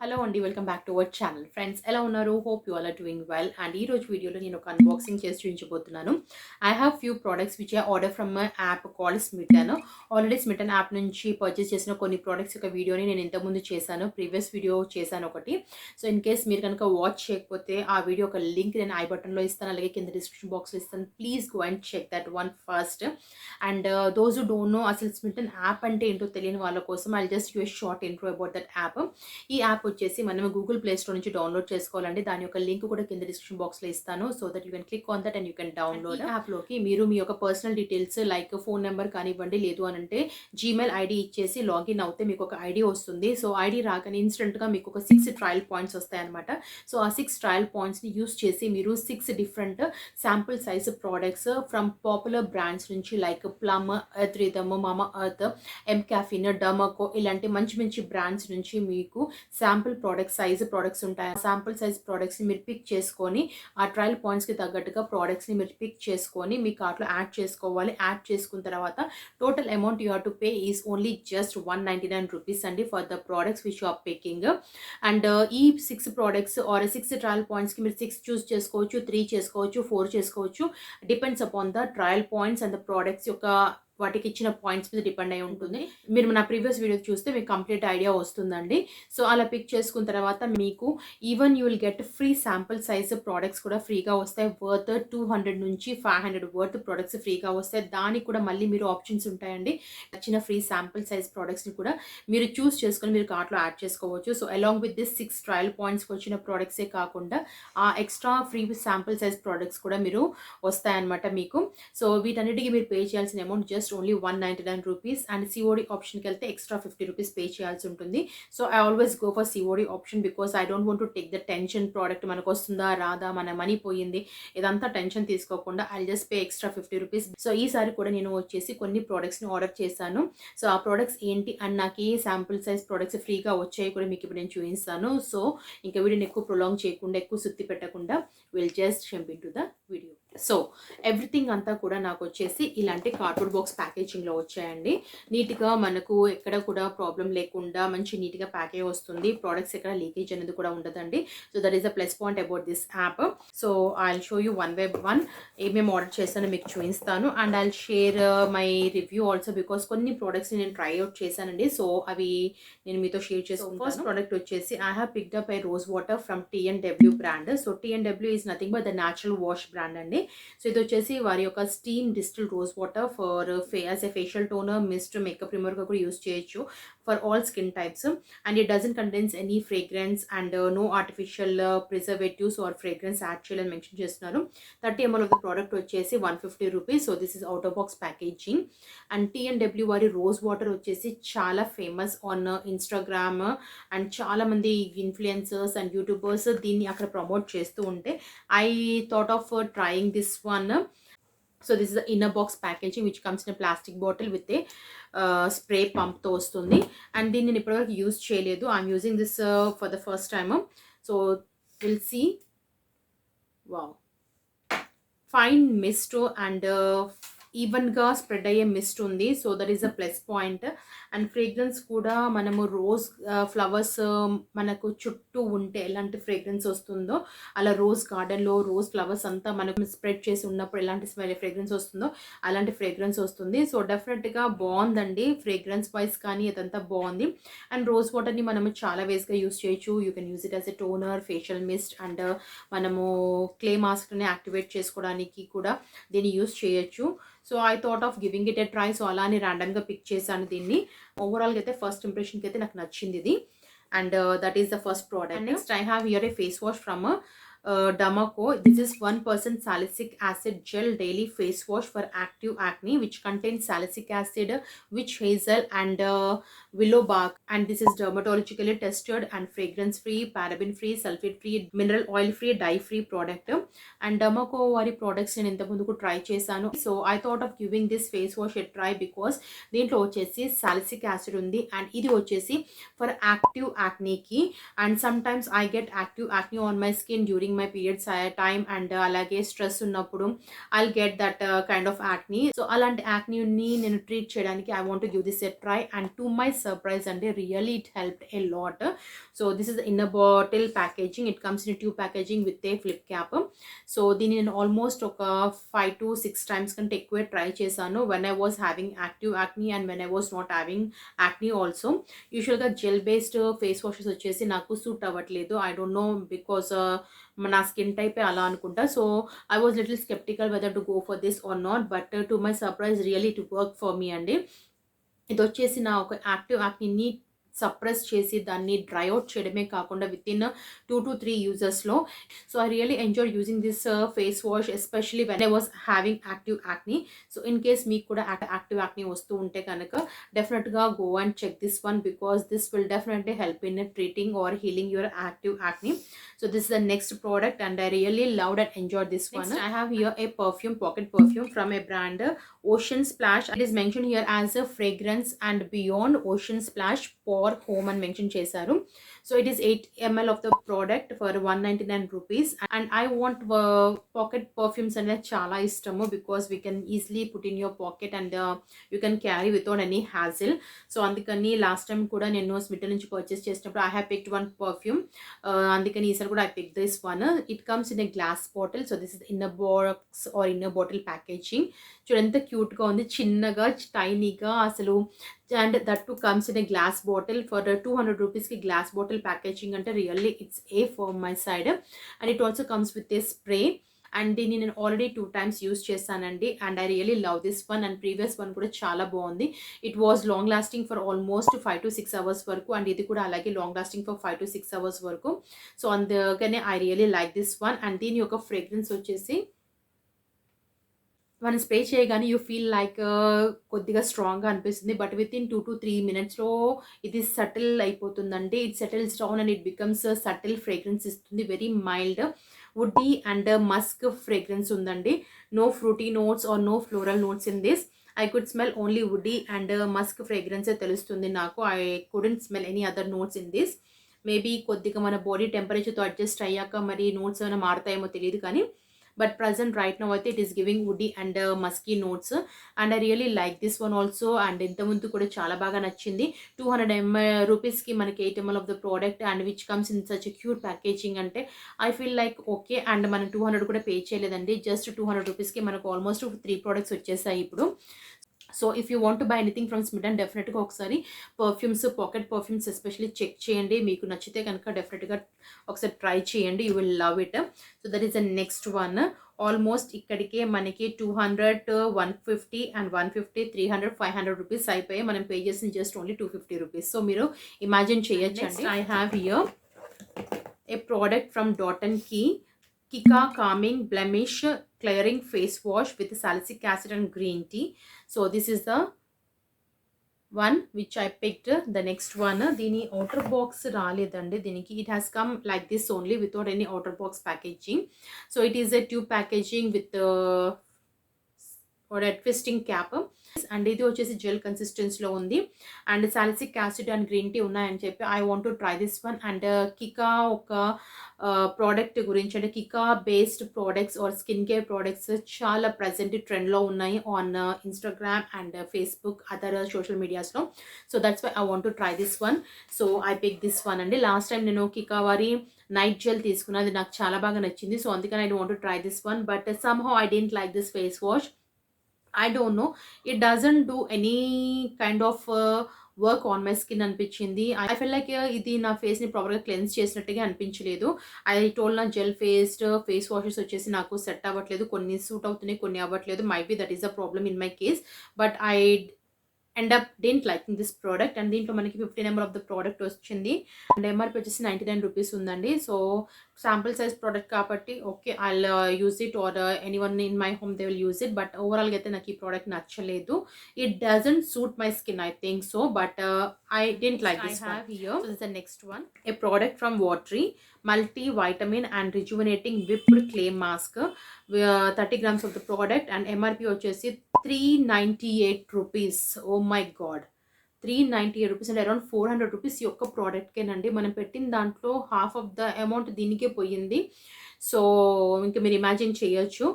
Hello అండి, welcome back to our channel. Friends, ఎలా ఉన్నారు? Hope you all are doing well. And ఈ రోజు వీడియోలో నేను ఒక అన్బాక్సింగ్ చేసి చూపించబోతున్నాను. I have few products which I order from my app called Smytten. Already Smytten app నుంచి పర్చేస్ చేసిన కొన్ని ప్రోడక్ట్స్ యొక్క వీడియోని నేను ఇంతకుముందు చేశాను. ప్రీవియస్ వీడియో చేశాను ఒకటి. సో ఇన్ కేస్ మీరు కనుక వాచ్ చేయకపోతే ఆ వీడియో ఒక లింక్ నేను ఐ బటన్లో ఇస్తాను, అలాగే కింద డిస్క్రిప్షన్ బాక్స్లో ఇస్తాను. Please go and check that one first. And those who don't know అసలు స్మిటన్ యాప్ అంటే ఏంటో తెలియని వాళ్ళ కోసం I just give a short intro about that app. ఈ యాప్ వచ్చేసి మనం గూగుల్ ప్లే స్టోర్ నుంచి డౌన్లోడ్ చేసుకోవాలండి. దాని యొక్క లింక్ కూడా కింద డిస్క్రిప్షన్ బాక్స్లో ఇస్తాను. So that you can click on that and you can download. ఈ యాప్లోకి మీరు మీ యొక్క personal details like phone number కానివ్వండి, లేదు అని అంటే జీమెయిల్ ఐడి ఇచ్చేసి లాగిన్ అవుతే మీకు ఒక ఐడి వస్తుంది. సో ఐడి రాగానే ఇన్స్టెంట్గా మీకు ఒక 6 ట్రయల్ పాయింట్స్ వస్తాయన్నమాట. సో ఆ 6 ట్రయల్ పాయింట్స్ని యూస్ చేసి మీరు 6 different sample size products from popular brands నుంచి లైక్ ప్లమ్, ఎర్త్ రిథమ్, మామా ఎర్త్, ఎంకాఫిన్, డర్మాకో ఇలాంటి మంచి మంచి బ్రాండ్స్ నుంచి మీకు శాంపుల్ ప్రోడక్ట్స్ ఉంటాయి. శాంపుల్ సైజ్ ప్రోడక్ట్స్ని మీరు పిక్ చేసుకొని ఆ ట్రయల్ పాయింట్స్కి తగ్గట్టుగా ప్రోడక్ట్స్ని మీరు పిక్ చేసుకొని మీ కార్ట్లో యాడ్ చేసుకోవాలి. యాడ్ చేసుకున్న తర్వాత total amount you have to pay is only just 199 rupees అండి for the products which you are picking. And ఈ 6 ప్రోడక్ట్స్ ఆర్ 6 ట్రయల్ పాయింట్స్కి మీరు 6 చూస్ చేసుకోవచ్చు, 3 చేసుకోవచ్చు, 4 చేసుకోవచ్చు. Depends upon the trial points and the products యొక్క వాటికి ఇచ్చిన పాయింట్స్ మీద డిపెండ్ అయి ఉంటుంది. మీరు నా ప్రీవియస్ వీడియో చూస్తే మీకు కంప్లీట్ ఐడియా వస్తుందండి. సో అలా పిక్ చేసుకున్న తర్వాత మీకు even you will get free sample size products కూడా ఫ్రీగా వస్తాయి. వర్త్ 200 నుంచి 500 వర్త్ ప్రోడక్ట్స్ ఫ్రీగా వస్తాయి. దానికి కూడా మళ్ళీ మీరు ఆప్షన్స్ ఉంటాయండి. నచ్చిన ఫ్రీ శాంపుల్ సైజ్ ప్రోడక్ట్స్ని కూడా మీరు చూస్ చేసుకొని మీరు కార్ట్లో యాడ్ చేసుకోవచ్చు. So along with this 6 trial పాయింట్స్కి వచ్చిన ప్రోడక్ట్సే కాకుండా ఆ extra free sample size products కూడా మీరు వస్తాయన్నమాట మీకు. సో వీటన్నిటికీ మీరు పే చేయాల్సిన amount just only 199 rupees. And COD ఆప్షన్కి వెళ్తే ఎక్స్ట్రా 50 రూపీస్ పే చేయాల్సి ఉంటుంది. So I always go for COD option because I don't want to take the tension product మనకు వస్తుందా రాదా, మన మనీ పోయింది, ఇదంతా టెన్షన్ తీసుకోకుండా I just pay extra 50 rupees. So ఈసారి కూడా నేను వచ్చేసి కొన్ని ప్రోడక్ట్స్ని ఆర్డర్ చేశాను. సో ఆ ప్రోడక్ట్స్ ఏంటి అండ్ నాకు ఏ శాంపుల్ సైజ్ ప్రోడక్ట్స్ ఫ్రీగా వచ్చాయి కూడా మీకు ఇప్పుడు నేను చూపిస్తాను. సో ఇంకా వీడియోని ఎక్కువ ప్రొలాంగ్ చేయకుండా, ఎక్కువ సుత్తి పెట్టకుండా will just jump into the video. So everything అంతా కూడా నాకు వచ్చేసి ఇలాంటి కార్డ్బోర్డ్ బాక్స్ ప్యాకేజింగ్లో వచ్చాయండి. నీట్గా మనకు ఎక్కడ కూడా ప్రాబ్లం లేకుండా మంచి నీట్గా ప్యాక్ అయ్యి వస్తుంది. ప్రోడక్ట్స్ ఎక్కడ లీకేజ్ అనేది కూడా ఉండదండి. So that is the plus point about this app. So I will show you one by one ఏమేమి ఆర్డర్ చేశానో మీకు చూపిస్తాను. And I will share my review also because కొన్ని ప్రోడక్ట్స్ని నేను ట్రై అవుట్ చేశానండి. సో అవి నేను మీతో షేర్ చేసుకుంటాను. ఫస్ట్ ప్రోడక్ట్ వచ్చేసి I have picked up a rose water from T&W brand. So T&W is nothing but the natural wash brand అండి. సో ఇది వచ్చేసి వారి యొక్క steam distil rose water for as a facial toner, mist, makeup రిమూవర్గా కూడా use చేయొచ్చు for all skin types. And it doesn't contains any fragrance and no artificial preservatives or fragrance add చేయాలని మెన్షన్ చేస్తున్నారు. 30 ml ఆఫ్ ద ప్రోడక్ట్ వచ్చేసి 150 rupees. So this is out of box packaging. And T&W వారి rose water వచ్చేసి చాలా famous on Instagram and చాలామంది influencers and YouTubers దీన్ని అక్కడ promote చేస్తూ ఉంటే I thought of trying this one. So this is the inner box packaging which comes in a plastic bottle with a spray pump తో వస్తుంది. And దీన్ని నేను ఇప్పటివరకు యూజ్ చేయలేదు. I'm using this for the first time. So will see. Wow, fine mist and ఈవెన్గా spread అయ్యే mist ఉంది. So that is a plus point. And fragrance కూడా మనము రోజ్ ఫ్లవర్స్ మనకు చుట్టూ ఉంటే ఎలాంటి ఫ్రేగ్రెన్స్ వస్తుందో అలా రోజ్ గార్డెన్లో రోజ్ ఫ్లవర్స్ అంతా మనకు స్ప్రెడ్ చేసి ఉన్నప్పుడు ఎలాంటి ఫ్రేగ్రెన్స్ వస్తుందో అలాంటి ఫ్రేగ్రెన్స్ వస్తుంది. సో డెఫినెట్గా బాగుందండి. ఫ్రేగ్రెన్స్ వైజ్ కానీ అదంతా బాగుంది. అండ్ రోజ్ వాటర్ని మనము చాలా వేస్గా యూస్ చేయొచ్చు. You can use it as a toner, facial mist and మనము క్లే మాస్క్ని యాక్టివేట్ చేసుకోవడానికి కూడా దీన్ని యూస్ చేయొచ్చు. So I thought of giving it a try. So అలానే ర్యాండమ్గా పిక్ చేశాను దీన్ని. ఓవరాల్గా అయితే ఫస్ట్ ఇంప్రెషన్కి అయితే నాకు నచ్చింది ఇది. And that is the first product. Next I have here A face wash from Damaco. This is 1% salicylic acid gel daily face wash for active acne which contains salicylic acid, witch hazel and willow bark. And this is dermatologically tested and fragrance free, paraben free, sulfate free, mineral oil free, dye free product. And Damaco vari products నేను ఇంత ముందుకు try చేశాను. So I thought of giving this face wash a try because దీంట్లో వచ్చేసి salicylic acid ఉంది. And ఇది వచ్చేసి for active యాక్నీకి. And sometimes I get active acne on my skin during during my periods time and అలాగే stress ఉన్నప్పుడు I'll get that kind of acne. So అలాంటి యాక్నీని నేను ట్రీట్ చేయడానికి I want give this a try and to my surprise అంటే really it helped a lot. So this is in a bottle packaging, it comes in tube packaging with a flip cap. So దీన్ని నేను almost ఒక 5 to 6 times కంటే ఎక్కువే try చేశాను when I was having active acne and when I was not having acne also. యూజువల్గా gel based face washes వచ్చేసి నాకు suit అవ్వట్లేదు. ఐ డోంట్ నో బికాస్ నా స్కిన్ టైపే అలా అనుకుంటా. So I was little skeptical whether to go for this or not, but to my surprise really it worked for me అండి. ఇది వచ్చేసి నా ఒక యాక్టివ్ యాక్నీని సప్రెస్ చేసి దాన్ని డ్రై అవుట్ చేయడమే కాకుండా విత్ ఇన్ 2 to 3 యూజెస్లో. So I really enjoy using this face wash especially when I was having active acne. So in case మీకు కూడా యాక్టివ్ యాక్నీ వస్తూ ఉంటే కనుక డెఫినెట్గా go and check this one because this will definitely help in treating or healing your active acne. So this is the next product and I really loved and enjoyed this one. Next, I have here a perfume, pocket perfume from a brand Ocean Splash. It is mentioned here as a fragrance and beyond Ocean Splash for home and mention chesaru. So it is 8 ml of the product for 199 rupees and I want pocket perfumes and chala istamu because we can easily put in your pocket and you can carry without any hassle. So andukani last time kuda nenu Smytten nunchi purchase chesinappudu I have picked one perfume. Andukani ee I picked this one. It comes in a glass bottle. So this is in a box or in a bottle packaging. చూడంత cute గా ఉంది, చిన్నగా టైనీగా అసలు. And that too comes in a glass bottle for 200 రూపీస్కి glass bottle packaging అంటే really it's a for my side. And it also comes with a spray and దీన్ని నేను ఆల్రెడీ 2 times యూస్ చేశానండి and I really love this one. And previous one కూడా చాలా బాగుంది. It was long lasting for almost 5 to 6 hours వరకు and ఇది కూడా అలాగే long lasting for 5 to 6 hours వరకు. సో అందుకనే I really like this one. And దీని యొక్క ఫ్రేగ్రెన్స్ వచ్చేసి మనం స్ప్రే చేయగానే యూ ఫీల్ లైక్ కొద్దిగా స్ట్రాంగ్గా అనిపిస్తుంది బట్ విత్ ఇన్ 2 to 3 minutesలో ఇది సటిల్ అయిపోతుందండి. It settles down and it becomes subtle fragrance ఇస్తుంది. Very mild woody and musk fragrance ఉందండి. No fruity notes or no floral notes in this. I could smell only woody and musk ఫ్రేగ్రెన్సే తెలుస్తుంది నాకు. I couldn't smell any other notes in this. Maybe కొద్దిగా మన body టెంపరేచర్తో adjust అయ్యాక మరి notes ఏమైనా మారుతాయేమో తెలియదు కానీ but present right now అయితే it is giving woody and musky notes and I really like this one also. and ఇంత ముందు కూడా చాలా బాగా నచ్చింది. 200 రూపీస్కి మనకి 8 ml of the product and which comes in such a cute packaging అంటే I feel like okay. and మనం 200 కూడా పే చేయలేదండి, జస్ట్ 200 రూపీస్కి మనకు ఆల్మోస్ట్ 3 products వచ్చేసాయి ఇప్పుడు. So if you want to buy anything from Smytten డెఫినెట్గా ఒకసారి perfumes, pocket perfumes especially check చేయండి. మీకు నచ్చితే కనుక డెఫినెట్గా ఒకసారి ట్రై చేయండి, you will love it. So that is the next one. Almost ఇక్కడికే మనకి 200, 150 అండ్ 150, 300, 500 రూపీస్ అయిపోయాయి. మనం పే చేసిన జస్ట్ ఓన్లీ 250 రూపీస్. సో మీరు ఇమాజిన్ చేయొచ్చండి. I have here a product from dot and key Kika Calming Blemish Clearing Face Wash with salicylic acid and green tea. So this is the one which I picked. The next one, dini outer box raledandi diniki. It has come like this only without any outer box packaging. So it is a tube packaging with or a twisting cap. And ఇది వచ్చేసి gel కన్సిస్టెన్సీలో ఉంది and salicylic acid and green tea ఉన్నాయని చెప్పి I want to try this one. And cica ఒక product గురించి అంటే cica based products or skin care products చాలా ప్రజెంట్ ట్రెండ్లో ఉన్నాయి on Instagram and Facebook other social మీడియాస్లో. So that's why I want to try this one. So I pick this one అండి. Last time నేను cica వారి night gel తీసుకున్నది నాకు చాలా బాగా నచ్చింది. సో అందుకని I want to try this one but somehow I didn't like this face wash. I don't know, it doesn't do any kind of work on my skin అనిపించింది. I feel like ఇది నా ఫేస్ని ప్రాపర్గా cleanse చేసినట్టుగా అనిపించలేదు. I told నా gel face washes వచ్చేసి నాకు సెట్ అవ్వట్లేదు, కొన్ని సూట్ అవుతున్నాయి కొన్ని అవ్వట్లేదు. Might be that is the problem in my case but I end up dent liking this product. And దీంట్లో మనకి 15 ml ఆఫ్ ద ప్రోడక్ట్ వచ్చింది అండ్ ఎంఆర్పి వచ్చేసి 99 రూపీస్ ఉందండి. సో శాంపుల్ సైజ్ ప్రోడక్ట్ కాబట్టి okay I use it or anyone in my home they will use it. But ఓవరాల్గా అయితే నాకు ఈ ప్రోడక్ట్ నచ్చలేదు. It doesn't suit my skin I think so but I didn't like this one. Here. So this is the next one. A product from Watery multi-vitamin and rejuvenating whipped clay mask. 30 grams of the product and MRP వచ్చేసి 398 rupees. Oh my god. 398 rupees అంటే around 400 rupees ఈ ఒక్క ప్రోడక్ట్కేనండి. మనం పెట్టిన దాంట్లో half of the amount దీనికే పోయింది. So ఇంకా మీరు ఇమాజిన్ చేయొచ్చు.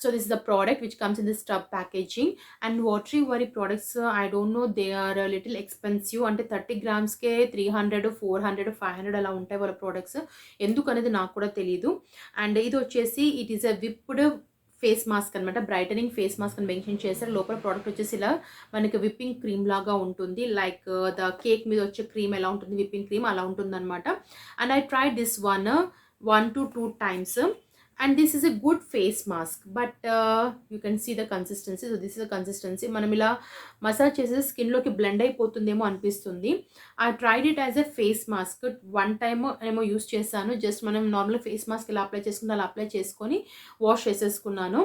So this is the product which comes in this tub packaging. And watery worry products, I don't know, they are a little expensive. అంటే 30 గ్రామ్స్కే 300 400 500 అలా ఉంటాయి వాళ్ళ ప్రోడక్ట్స్. ఎందుకు అనేది నాకు కూడా తెలియదు. అండ్ ఇది వచ్చేసి it is a whipped face mask అనమాట. బ్రైటనింగ్ ఫేస్ మాస్క్ అని మెన్షన్ చేశారు. లోపల ప్రోడక్ట్ వచ్చేసి ఇలా మనకి విప్పింగ్ క్రీమ్ లాగా ఉంటుంది. లైక్ ద కేక్ మీద వచ్చే క్రీమ్ ఎలా ఉంటుంది, విప్పింగ్ క్రీమ్ అలా ఉంటుంది అనమాట. And I try this one to two times. And this is a good face mask, but you can see the consistency. So this is the consistency. మనం ఇలా massage చేసే స్కిన్లోకి బ్లెండ్ అయిపోతుందేమో అనిపిస్తుంది. I tried it as a face mask. One time ఏమో use చేశాను. Just మనం normal face mask ఇలా apply చేసుకుని అలా అప్లై చేసుకొని వాష్ చేసేసుకున్నాను.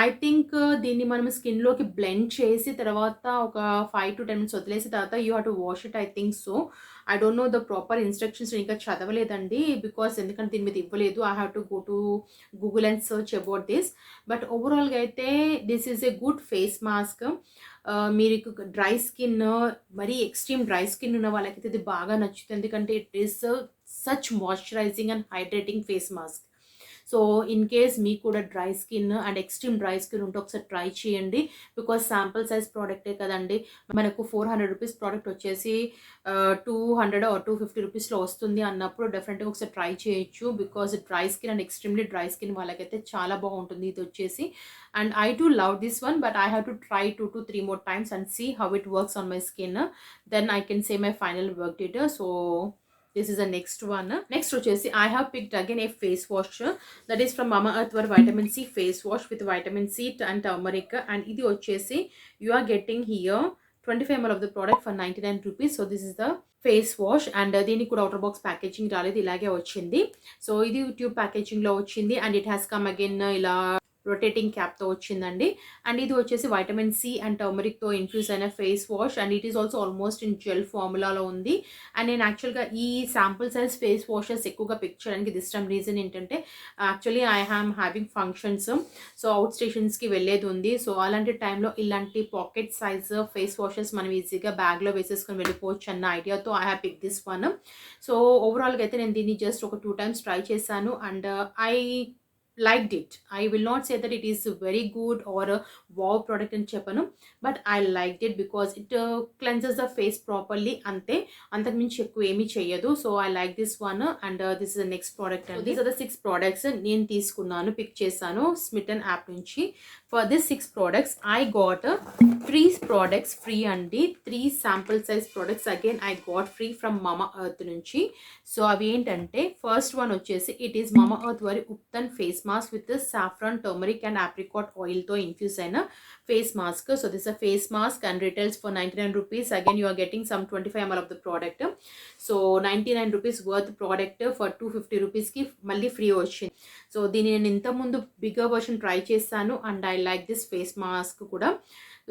ఐ థింక్ దీన్ని మనం స్కిన్లోకి బ్లెండ్ చేసి తర్వాత ఒక 5 to 10 minutes వదిలేసి తర్వాత you have to wash it, I think so. I don't know the proper instructions, ఇంకా చదవలేదండి బికాస్ ఎందుకంటే దీని మీద ఇవ్వలేదు. I have to go to Google and search about this. But ఓవరాల్గా అయితే this is a good face mask. మీరు dry skin, మరీ extreme dry skin ఉన్న వాళ్ళకైతే ఇది బాగా నచ్చుతుంది. ఎందుకంటే it is such moisturising and hydrating face mask. So in case మీకు కూడా dry skin and extreme dry skin ఉంటే ఒకసారి ట్రై చేయండి. బికాస్ శాంపుల్ సైజ్ ప్రోడక్టే కదండి. మనకు 400 రూపీస్ ప్రోడక్ట్ వచ్చేసి 200 or 250 రూపీస్లో వస్తుంది అన్నప్పుడు డెఫినెట్గా ఒకసారి ట్రై చేయొచ్చు. Because dry skin and extremely dry skin వాళ్ళకైతే చాలా బాగుంటుంది ఇది వచ్చేసి. And I do love this one, but I have to try 2 to 3 more times and see how it works on my skin. Then I can say my final verdict. So this is the next one. Next వచ్చేసి I have picked again a face wash that is from Mama Earth vitamin C face wash with vitamin C and turmeric. And ఇది వచ్చేసి you are getting here 25 ml of the product for 99 rupees. So this is the face wash. And దీనికి కూడా outer box packaging రాలేదు, ఇలాగే వచ్చింది. So ఇది tube ప్యాకేజింగ్లో వచ్చింది. And it has come again ఇలా రొటేటింగ్ క్యాప్తో వచ్చిందండి. అండ్ ఇది వచ్చేసి వైటమిన్ సి అండ్ టర్మరిక్తో ఇన్ఫ్యూజ్ అయిన face wash. And it is also almost in gel ఫార్ములాలో ఉంది. అండ్ నేను యాక్చువల్గా ఈ శాంపుల్ సైజ్ ఫేస్ వాషెస్ ఎక్కువగా పిక్ చేయడానికి దిస్ టైమ్ రీజన్ ఏంటంటే actually I am having functions, so out స్టేషన్స్కి వెళ్ళేది ఉంది. సో అలాంటి టైంలో ఇలాంటి పాకెట్ సైజ్ ఫేస్ వాషెస్ మనం ఈజీగా బ్యాగ్లో వేసేసుకొని వెళ్ళిపోవచ్చు అన్న ఐడియాతో I have pick this one. So ఓవరాల్గా అయితే నేను దీన్ని జస్ట్ ఒక 2 times ట్రై చేశాను. And I liked it. I will not say that it is a very good or a wow product in చెప్పను, but I liked it because it cleanses the face properly. అంతే, అంతకు మించి ఎక్కువ ఏమీ చేయదు. So I like this one. And this is the next product. And these are the 6 products నేను తీసుకున్నాను, pick చేశాను Smytten యాప్ నుంచి. For this 6 products I got 3 products free అండి. 3 sample size products again I got free from Mama Earth నుంచి. So అవి ఏంటంటే first one వచ్చేసి it is Mama Earth వారి ubtan face mask with this saffron, turmeric and apricot oil to infuse in a face mask. So this is a face mask and retails for 99 rupees. Again you are getting some 25 ml of the product. So 99 rupees worth product for 250 rupees ki malli free వచ్చింది. So దీని నేను ఇంత ముందు bigger version try చేశాను and I like this face mask కూడా.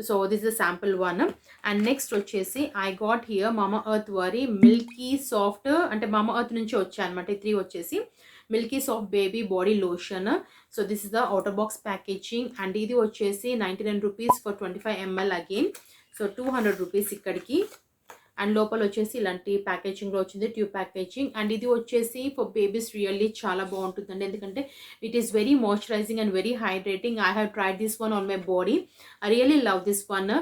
So this is sample one. And next వచ్చేసి I got here మామా earth వారి మిల్కీ సాఫ్ట్, అంటే మామా ఎర్త్ నుంచి వచ్చాయి అనమాట. 3 వచ్చేసి milky soft baby body lotion. So this is the outer box packaging. And ఇది వచ్చేసి 99 rupees for 25 ml again. So 200 rupees ఇక్కడికి. అండ్ లోపల వచ్చేసి ఇలాంటి ప్యాకేజింగ్లో వచ్చింది, ట్యూబ్ ప్యాకేజింగ్. అండ్ ఇది వచ్చేసి ఫర్ బేబీస్ రియల్లీ చాలా బాగుంటుందండి, ఎందుకంటే it is very moisturising and very hydrating. I have tried this one on my body. I really love this one.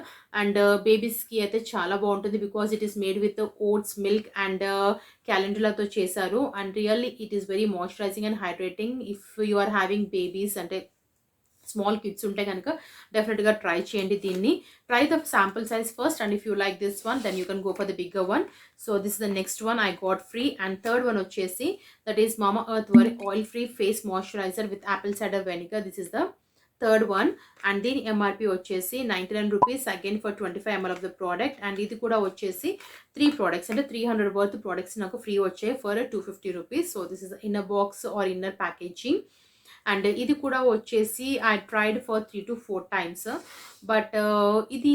And బేబీస్కి అయితే చాలా బాగుంటుంది because it is made with oats milk and క్యాలెండులాతో చేశారు. And really it is very moisturising and hydrating. If you are having babies అంటే small kids ఉంటే కనుక డెఫినెట్గా ట్రై చేయండి దీన్ని. Try the sample size first and if you like this one then you can go for the bigger one. So this is the next one I got free. And third one వచ్చేసి that is మామా earth వారి oil free face moisturiser with apple cider vinegar. This is the third one. And దీని MRP వచ్చేసి 99 rupees again for 25 ml of the product. And ఇది కూడా వచ్చేసి 3 products అంటే 300 worth products నాకు ఫ్రీ వచ్చాయి for 250 rupees. So this is inner box or inner packaging. And ఇది కూడా వచ్చేసి I tried for 3 to 4 times. But ఇది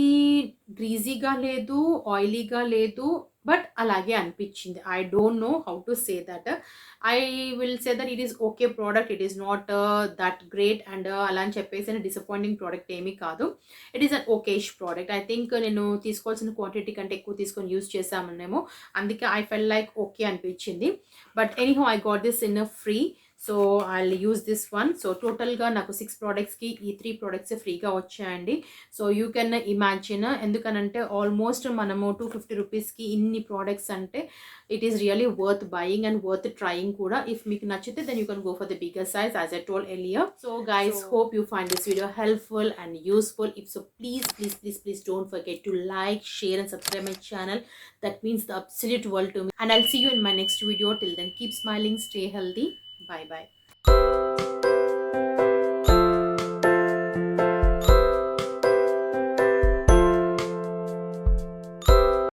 గ్రీజీగా లేదు, ఆయిలీగా లేదు, బట్ అలాగే అనిపించింది. I don't know how to say that. I will say that it is okay product, it is not that great and అలా అని చెప్పేసి డిసప్పాయింటింగ్ ప్రోడక్ట్ ఏమీ కాదు. It is an okayish product. I think నేను తీసుకోవాల్సిన quantity కంటే ఎక్కువ తీసుకొని యూజ్ చేసామనేమో, అందుకే ఐ ఫెల్ లైక్ ఓకే అనిపించింది. But anyhow I got this in free. So I'll use this one. So టోటల్గా నాకు 6 ప్రోడక్ట్స్కి ఈ 3 ప్రోడక్ట్స్ ఫ్రీగా వచ్చాయండి. సో యూ కెన్ ఇమాజిన్, ఎందుకనంటే ఆల్మోస్ట్ మనము 250 రూపీస్కి ఇన్ని ప్రోడక్ట్స్ అంటే it is really worth buying and worth trying కూడా. ఇఫ్ మీకు నచ్చితే then you can go for the bigger size as I told earlier. So guys, hope you find this video helpful and useful. If so, please don't forget to like, share and subscribe my channel. That means the absolute world to me. And I'll see you in my next video. Till then, keep smiling, stay healthy. Bye bye.